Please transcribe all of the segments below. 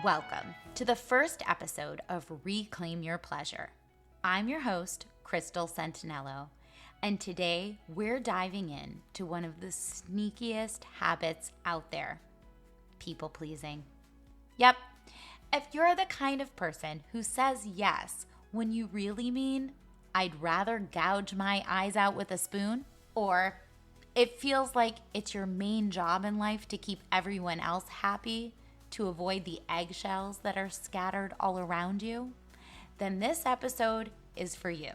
Welcome to the first episode of Reclaim Your Pleasure. I'm your host, Krystal Centinello, and today we're diving in to one of the sneakiest habits out there, people-pleasing. Yep, if you're the kind of person who says yes when you really mean, I'd rather gouge my eyes out with a spoon, or it feels like it's your main job in life to keep everyone else happy, to avoid the eggshells that are scattered all around you, then this episode is for you.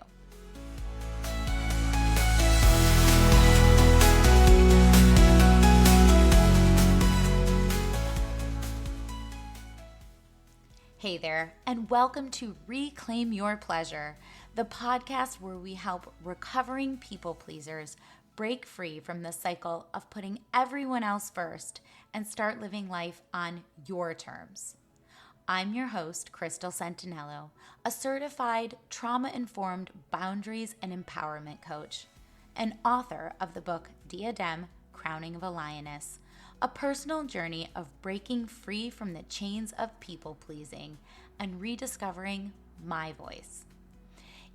Hey there, and welcome to Reclaim Your Pleasure, the podcast where we help recovering people pleasers break free from the cycle of putting everyone else first and start living life on your terms. I'm your host, Krystal Centinello, a certified trauma-informed boundaries and empowerment coach, and author of the book Diadem, Crowning of a Lioness, a personal journey of breaking free from the chains of people-pleasing and rediscovering my voice.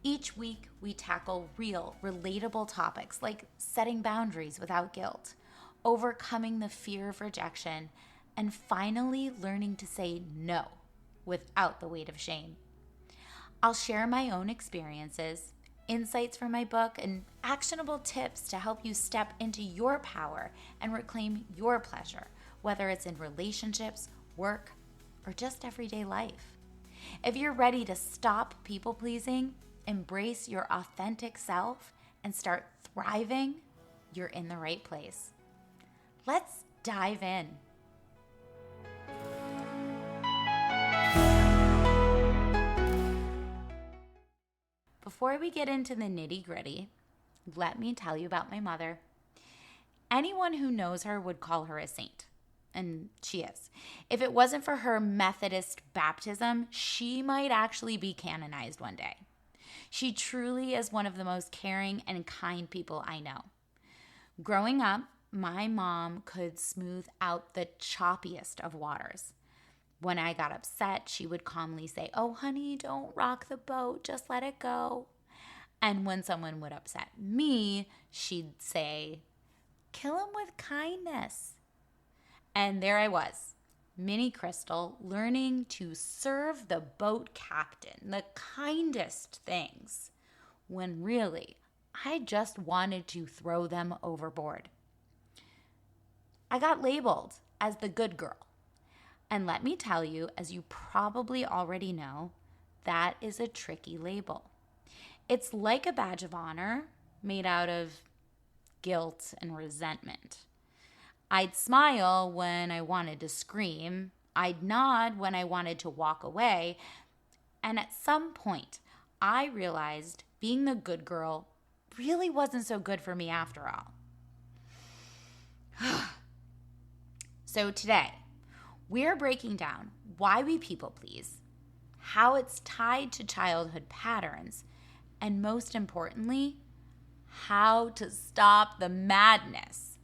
Each week, we tackle real, relatable topics like setting boundaries without guilt, overcoming the fear of rejection, and finally learning to say no without the weight of shame. I'll share my own experiences, insights from my book, and actionable tips to help you step into your power and reclaim your pleasure, whether it's in relationships, work, or just everyday life. If you're ready to stop people-pleasing, embrace your authentic self, and start thriving, you're in the right place. Let's dive in. Before we get into the nitty-gritty, let me tell you about my mother. Anyone who knows her would call her a saint, and she is. If it wasn't for her Methodist baptism, she might actually be canonized one day. She truly is one of the most caring and kind people I know. Growing up, my mom could smooth out the choppiest of waters. When I got upset, she would calmly say, "Oh, honey, don't rock the boat, just let it go." And when someone would upset me, she'd say, "Kill him with kindness." And there I was, mini Krystal, learning to serve the boat captain the kindest things, when really, I just wanted to throw them overboard. I got labeled as the good girl. And let me tell you, as you probably already know, that is a tricky label. It's like a badge of honor made out of guilt and resentment. I'd smile when I wanted to scream. I'd nod when I wanted to walk away. And at some point, I realized being the good girl really wasn't so good for me after all. So today, we're breaking down why we people please, how it's tied to childhood patterns, and most importantly, how to stop the madness.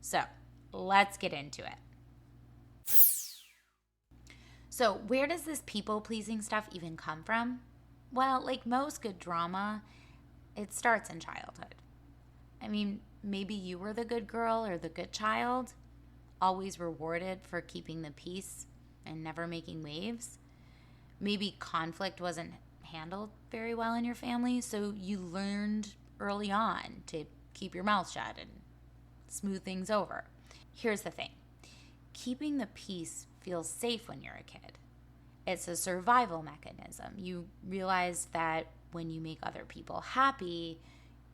So let's get into it. So where does this people-pleasing stuff even come from? Well, like most good drama, it starts in childhood. I mean, maybe you were the good girl or the good child, always rewarded for keeping the peace and never making waves. Maybe conflict wasn't handled very well in your family, so you learned early on to keep your mouth shut and smooth things over. Here's the thing. Keeping the peace feels safe when you're a kid. It's a survival mechanism. You realize that when you make other people happy,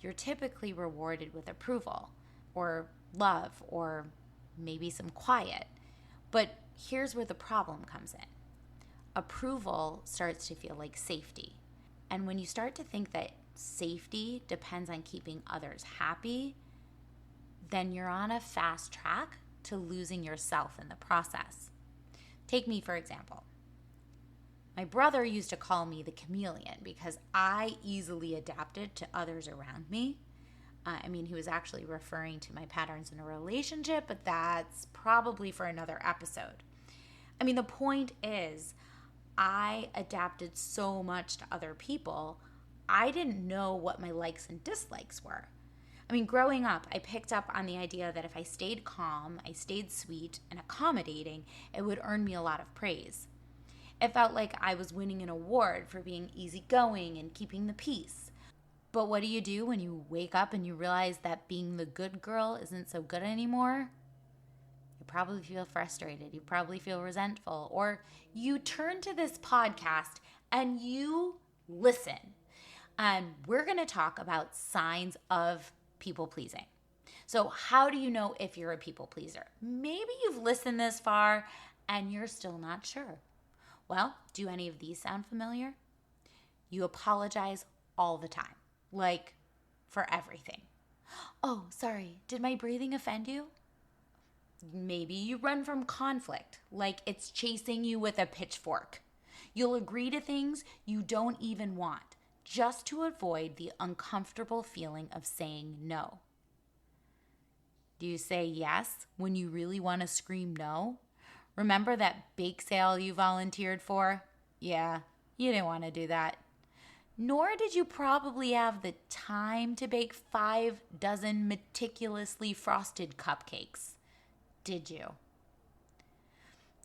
you're typically rewarded with approval or love or maybe some quiet. But here's where the problem comes in. Approval starts to feel like safety. And when you start to think that safety depends on keeping others happy, then you're on a fast track to losing yourself in the process. Take me, for example. My brother used to call me the chameleon because I easily adapted to others around me. He was actually referring to my patterns in a relationship, but that's probably for another episode. I mean, the point is, I adapted so much to other people, I didn't know what my likes and dislikes were. I mean, growing up, I picked up on the idea that if I stayed calm, I stayed sweet and accommodating, it would earn me a lot of praise. It felt like I was winning an award for being easygoing and keeping the peace. But what do you do when you wake up and you realize that being the good girl isn't so good anymore? You probably feel frustrated. You probably feel resentful. Or you turn to this podcast and you listen. And we're going to talk about signs of people pleasing. So, how do you know if you're a people pleaser? Maybe you've listened this far and you're still not sure. Well, do any of these sound familiar? You apologize all the time, like for everything. Oh, sorry, did my breathing offend you? Maybe you run from conflict, like it's chasing you with a pitchfork. You'll agree to things you don't even want, just to avoid the uncomfortable feeling of saying no. Do you say yes when you really want to scream no? Remember that bake sale you volunteered for? Yeah, you didn't want to do that. Nor did you probably have the time to bake 5 dozen meticulously frosted cupcakes, did you?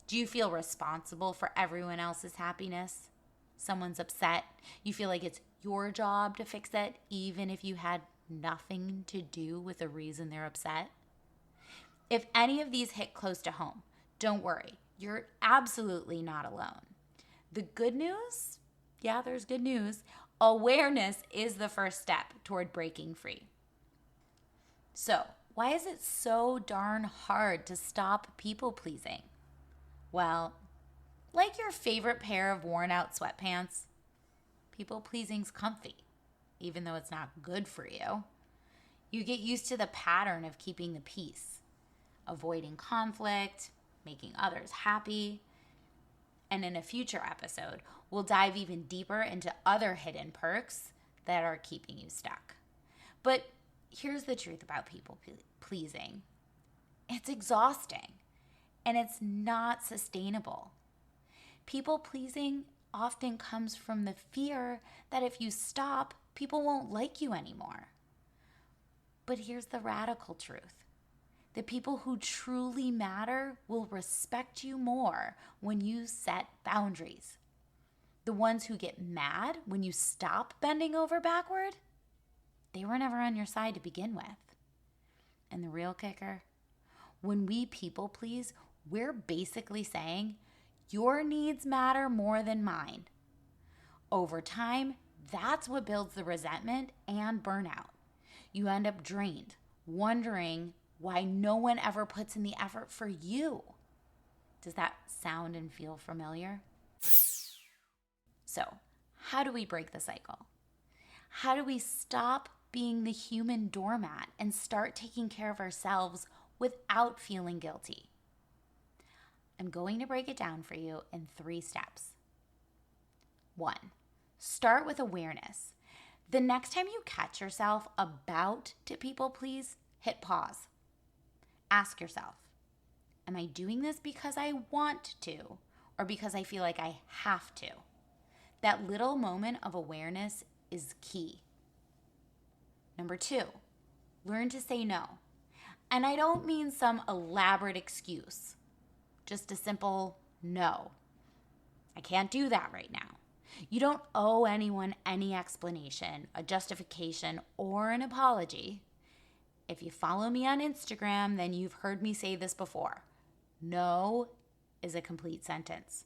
Do you feel responsible for everyone else's happiness? Someone's upset. You feel like it's your job to fix it, even if you had nothing to do with the reason they're upset? If any of these hit close to home, don't worry. You're absolutely not alone. The good news? Yeah, there's good news. Awareness is the first step toward breaking free. So, why is it so darn hard to stop people pleasing? Well, like your favorite pair of worn out sweatpants, people pleasing's comfy, even though it's not good for you. You get used to the pattern of keeping the peace, avoiding conflict, making others happy. And in a future episode, we'll dive even deeper into other hidden perks that are keeping you stuck. But here's the truth about people pleasing. It's exhausting and it's not sustainable. People pleasing often comes from the fear that if you stop, people won't like you anymore. But here's the radical truth. The people who truly matter will respect you more when you set boundaries. The ones who get mad when you stop bending over backward, they were never on your side to begin with. And the real kicker, when we people please, we're basically saying, your needs matter more than mine. Over time, that's what builds the resentment and burnout. You end up drained, wondering why no one ever puts in the effort for you. Does that sound and feel familiar? So, how do we break the cycle? How do we stop being the human doormat and start taking care of ourselves without feeling guilty? I'm going to break it down for you in 3 steps. 1, start with awareness. The next time you catch yourself about to people please, hit pause. Ask yourself, am I doing this because I want to or because I feel like I have to? That little moment of awareness is key. Number 2, learn to say no. And I don't mean some elaborate excuse, just a simple no. I can't do that right now. You don't owe anyone any explanation, a justification, or an apology. If you follow me on Instagram, then you've heard me say this before. No is a complete sentence.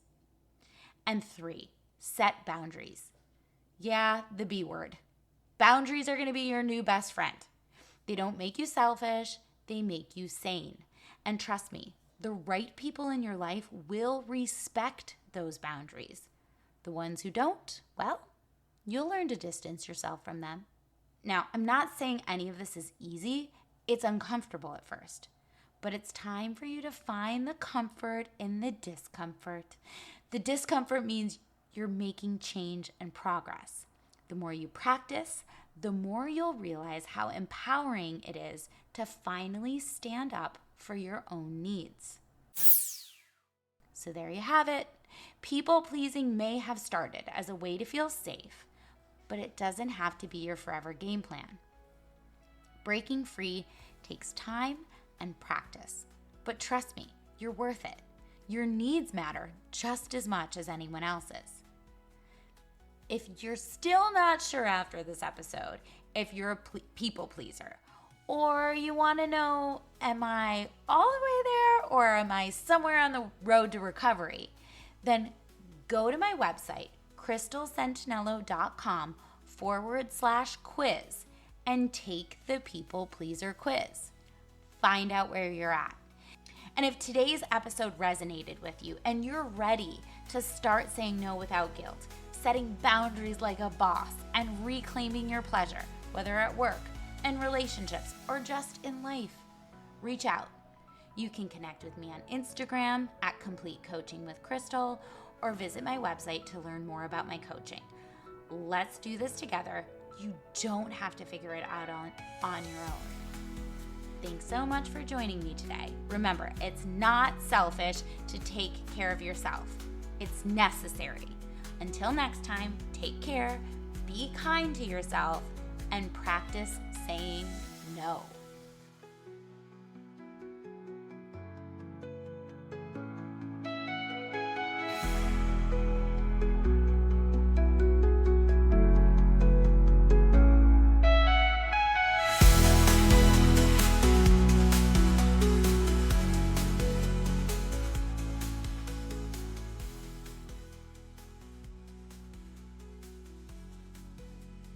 And 3, set boundaries. Yeah, the B word. Boundaries are going to be your new best friend. They don't make you selfish, they make you sane. And trust me, the right people in your life will respect those boundaries. The ones who don't, well, you'll learn to distance yourself from them. Now, I'm not saying any of this is easy. It's uncomfortable at first. But it's time for you to find the comfort in the discomfort. The discomfort means you're making change and progress. The more you practice, the more you'll realize how empowering it is to finally stand up for your own needs. So there you have it. People pleasing may have started as a way to feel safe, but it doesn't have to be your forever game plan. Breaking free takes time and practice, but trust me, you're worth it. Your needs matter just as much as anyone else's. If you're still not sure after this episode if you're a people pleaser, or you want to know, am I all the way there or am I somewhere on the road to recovery? Then go to my website, krystalcentinello.com/quiz and take the people pleaser quiz. Find out where you're at. And if today's episode resonated with you and you're ready to start saying no without guilt, setting boundaries like a boss, and reclaiming your pleasure, whether at work, in relationships, or just in life, reach out. You can connect with me on Instagram at Complete Coaching with Krystal, or visit my website to learn more about my coaching. Let's do this together. You don't have to figure it out on your own. Thanks so much for joining me today. Remember, it's not selfish to take care of yourself. It's necessary. Until next time, take care, be kind to yourself, and practice saying no.